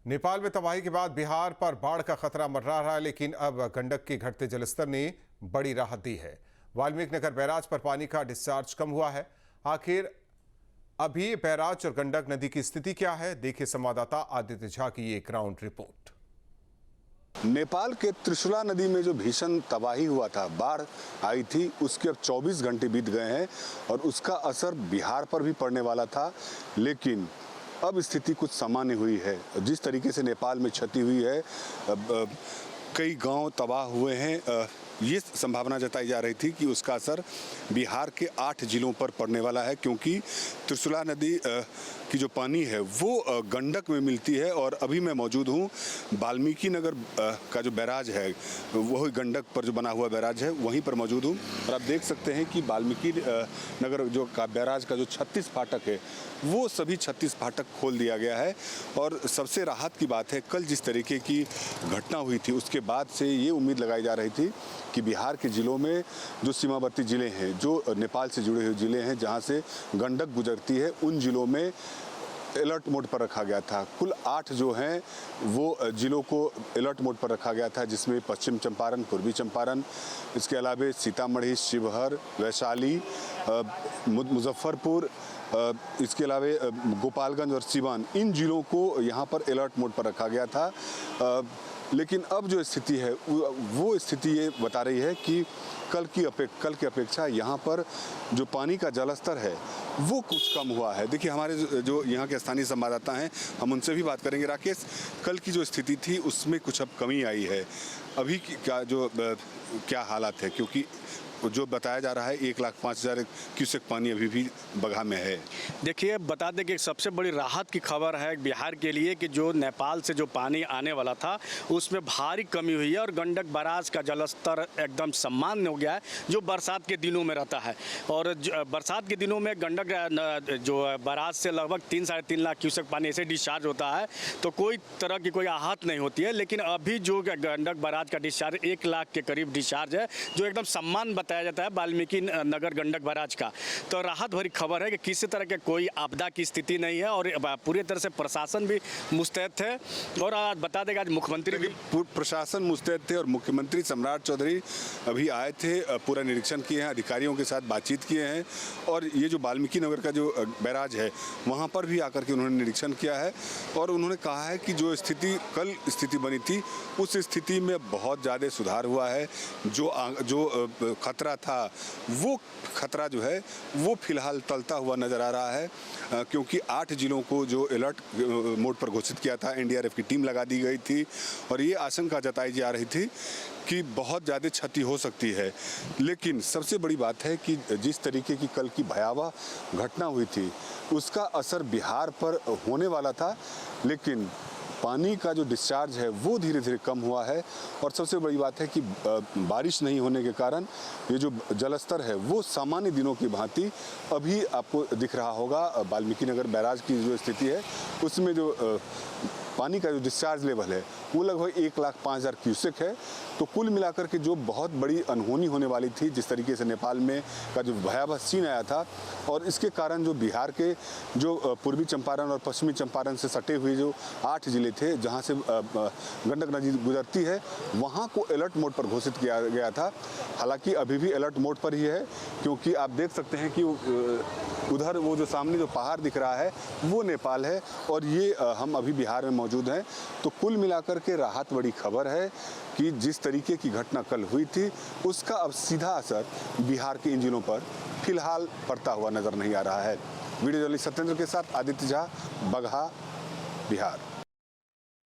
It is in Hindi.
नेपाल में तबाही के बाद बिहार पर बाढ़ का खतरा मंडरा रहा है, लेकिन अब गंडक के घटते जलस्तर ने बड़ी राहत दी है। वाल्मीकि नगर बैराज पर पानी का डिस्चार्ज कम हुआ है। आखिर अभी बैराज और गंडक नदी की स्थिति क्या है, देखिए संवाददाता आदित्य झा की ये ग्राउंड रिपोर्ट। नेपाल के त्रिशुला नदी में जो भीषण तबाही हुआ था, बाढ़ आई थी, उसके अब 24 घंटे बीत गए हैं और उसका असर बिहार पर भी पड़ने वाला था, लेकिन अब स्थिति कुछ सामान्य हुई है। जिस तरीके से नेपाल में क्षति हुई है, कई गांव तबाह हुए हैं, ये संभावना जताई जा रही थी कि उसका असर बिहार के 8 जिलों पर पड़ने वाला है, क्योंकि त्रिशुला नदी की जो पानी है वो गंडक में मिलती है। और अभी मैं मौजूद हूँ वाल्मीकि नगर का जो बैराज है, वही गंडक पर जो बना हुआ बैराज है, वहीं पर मौजूद हूँ। और आप देख सकते हैं कि वाल्मीकि नगर जो का बैराज का जो 36 फाटक है, वो सभी 36 फाटक खोल दिया गया है। और सबसे राहत की बात है, कल जिस तरीके की घटना हुई थी, उसके बाद से ये उम्मीद लगाई जा रही थी कि बिहार के ज़िलों में जो सीमावर्ती ज़िले हैं, जो नेपाल से जुड़े हुए ज़िले हैं, जहां से गंडक गुजरती है, उन ज़िलों में अलर्ट मोड पर रखा गया था। कुल 8 जो हैं वो ज़िलों को अलर्ट मोड पर रखा गया था, जिसमें पश्चिम चंपारण, पूर्वी चंपारण, इसके अलावा सीतामढ़ी, शिवहर, वैशाली, मुजफ्फरपुर, इसके अलावा गोपालगंज और सिवान, इन ज़िलों को यहाँ पर अलर्ट मोड पर रखा गया था। लेकिन अब जो स्थिति है वो स्थिति ये बता रही है कि कल की अपेक्षा यहाँ पर जो पानी का जलस्तर है वो कुछ कम हुआ है। देखिए, हमारे जो यहाँ के स्थानीय संवाददाता हैं, हम उनसे भी बात करेंगे। राकेश, कल की जो स्थिति थी उसमें कुछ अब कमी आई है, अभी क्या हालात है? क्योंकि जो बताया जा रहा है 1,05,000 क्यूसेक पानी अभी भी बगहा में है। देखिए, बता दें कि सबसे बड़ी राहत की खबर है बिहार के लिए कि जो नेपाल से जो पानी आने वाला था उसमें भारी कमी हुई है और गंडक बैराज का जलस्तर एकदम सामान्य हो गया है, जो बरसात के दिनों में रहता है। और बरसात के दिनों में गंडक जो बैराज से लगभग 3-3.5 लाख क्यूसेक पानी ऐसे डिस्चार्ज होता है, तो कोई तरह की कोई आहत नहीं होती है। लेकिन अभी जो गंडक बैराज का डिस्चार्ज 1 लाख के करीब डिस्चार्ज है, जो एकदम सम्मान बताया जाता है वाल्मीकि नगर गंडक बैराज का। तो राहत भरी खबर है कि किसी तरह के कोई आपदा की स्थिति नहीं है और पूरी तरह से प्रशासन भी मुस्तैद थे। और आज बता देगा, आज मुख्यमंत्री भी, प्रशासन मुस्तैद थे और मुख्यमंत्री सम्राट चौधरी अभी आए थे, पूरा निरीक्षण किए हैं, अधिकारियों के साथ बातचीत किए हैं। और ये जो वाल्मीकि नगर का जो बैराज है, वहाँ पर भी आकर के उन्होंने निरीक्षण किया है और उन्होंने कहा है कि जो कल स्थिति बनी थी, उस स्थिति में बहुत ज़्यादा सुधार हुआ है। जो खतरा था, वो खतरा जो है वो फिलहाल टलता हुआ नज़र आ रहा है, क्योंकि 8 जिलों को जो अलर्ट मोड पर घोषित किया था, एनडीआरएफ की टीम लगा दी गई थी और ये आशंका जताई जा रही थी कि बहुत ज़्यादा क्षति हो सकती है। लेकिन सबसे बड़ी बात है कि जिस तरीके की कल की भयावह घटना हुई थी, उसका असर बिहार पर होने वाला था, लेकिन पानी का जो डिस्चार्ज है वो धीरे धीरे कम हुआ है। और सबसे बड़ी बात है कि बारिश नहीं होने के कारण ये जो जलस्तर है वो सामान्य दिनों की भांति अभी आपको दिख रहा होगा। वाल्मीकि नगर बैराज की जो स्थिति है, उसमें जो पानी का जो डिस्चार्ज लेवल है वो लगभग 1,05,000 क्यूसेक है। तो कुल मिलाकर के जो बहुत बड़ी अनहोनी होने वाली थी, जिस तरीके से नेपाल में का जो भयावह सीन आया था, और इसके कारण जो बिहार के जो पूर्वी चंपारण और पश्चिमी चंपारण से सटे हुए जो 8 जिले थे, जहां से गंडक नदी गुजरती है, वहां को अलर्ट मोड पर घोषित किया गया था। हालांकि अभी भी अलर्ट मोड पर ही है, क्योंकि आप देख सकते हैं कि उधर वो जो सामने जो पहाड़ दिख रहा है वो नेपाल है और ये हम अभी बिहार में मौजूद हैं। तो कुल मिलाकर के राहत बड़ी खबर है कि जिस तरीके की घटना कल हुई थी, उसका अब सीधा असर बिहार के इन जिलों पर फिलहाल पड़ता हुआ नजर नहीं आ रहा है। वीडियो जर्नलिस्ट सत्येंद्र के साथ आदित्य झा, बगहा, बिहार।